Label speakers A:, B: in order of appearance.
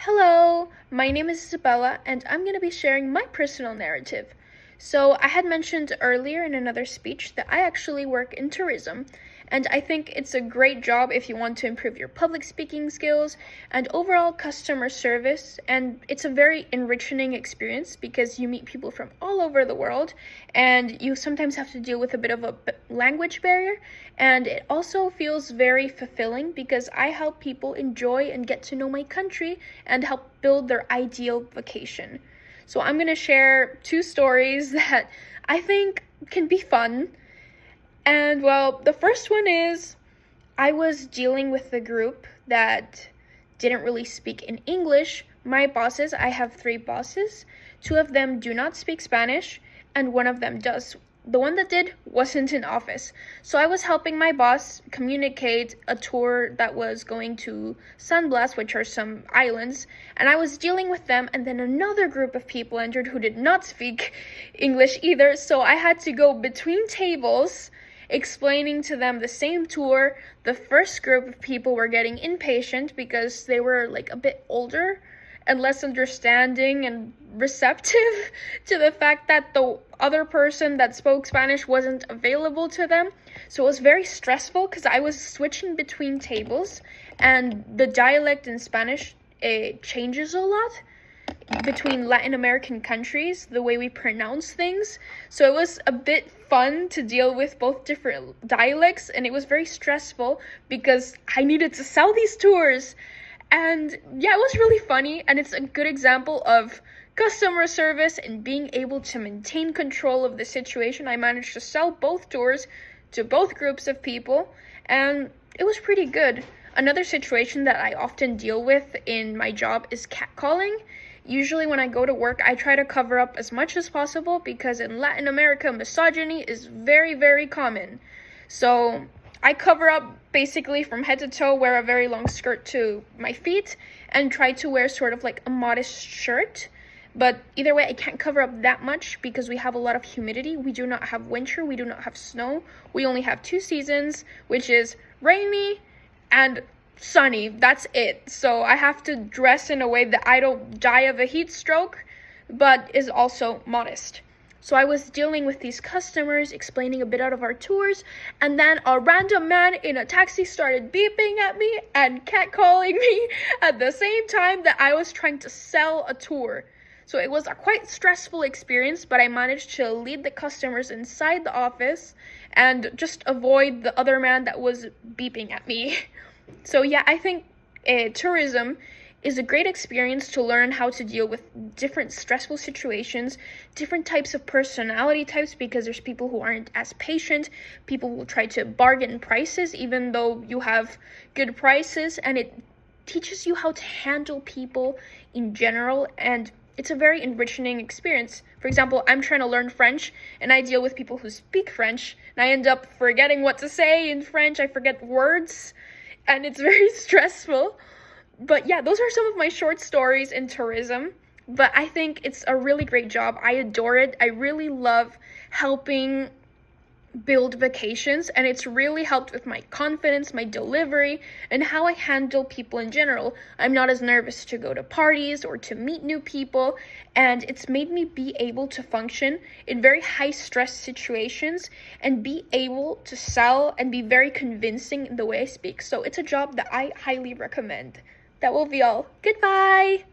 A: Hello, my name is Isabella, and I'm going to be sharing my personal narrative. So, I had mentioned earlier in another speech that I actually work in tourism, and I think it's a great job if you want to improve your public speaking skills and overall customer service. And it's a very enriching experience because you meet people from all over the world, and you sometimes have to deal with a bit of a language barrier. And it also feels very fulfilling because I help people enjoy and get to know my country and help build their ideal vacation. So I'm going to share two stories that I think can be fun. And well, the first one is I was dealing with a group that didn't really speak in English. My bosses, I have three bosses. Two of them do not speak Spanish, and one of them does. The one that did wasn't in office. So I was helping my boss communicate a tour that was going to San Blas, which are some islands, and I was dealing with them, and then another group of people entered who did not speak English either, so I had to go between tables explaining to them the same tour. The first group of people were getting impatient because they were like a bit older and less understanding and receptive to the fact that the other person that spoke Spanish wasn't available to them. So it was very stressful because I was switching between tables, and the dialect in Spanish, it changes a lot between Latin American countries, the way we pronounce things. So it was a bit fun to deal with both different dialects, and it was very stressful because I needed to sell these tours. And yeah, it was really funny, and it's a good example of customer service and being able to maintain control of the situation. I managed to sell both tours to both groups of people, and it was pretty good. Another situation that I often deal with in my job is catcalling. Usually when I go to work, I try to cover up as much as possible because in Latin America, misogyny is very, very common. So I cover up basically from head to toe, wear a very long skirt to my feet, and try to wear sort of like a modest shirt. But either way, I can't cover up that much because we have a lot of humidity. We do not have winter, we do not have snow. We only have two seasons, which is rainy and sunny. That's it. So I have to dress in a way that I don't die of a heat stroke, but is also modest. So I was dealing with these customers, explaining a bit out of our tours, and then a random man in a taxi started beeping at me and catcalling me at the same time that I was trying to sell a tour. So it was a quite stressful experience, but I managed to lead the customers inside the office and just avoid the other man that was beeping at me. So yeah, I think tourism is a great experience to learn how to deal with different stressful situations, different types of personality types, because there's people who aren't as patient, people who will try to bargain prices even though you have good prices, and it teaches you how to handle people in general, and it's a very enriching experience. For example, I'm trying to learn French, and I deal with people who speak French, and I end up forgetting what to say in French. I forget words, and it's very stressful. But yeah, those are some of my short stories in tourism. But I think it's a really great job. I adore it. I really love helping build vacations, and it's really helped with my confidence, my delivery, and how I handle people in general. I'm not as nervous to go to parties or to meet new people, and it's made me be able to function in very high stress situations and be able to sell and be very convincing in the way I speak. So it's a job that I highly recommend. That will be all. Goodbye!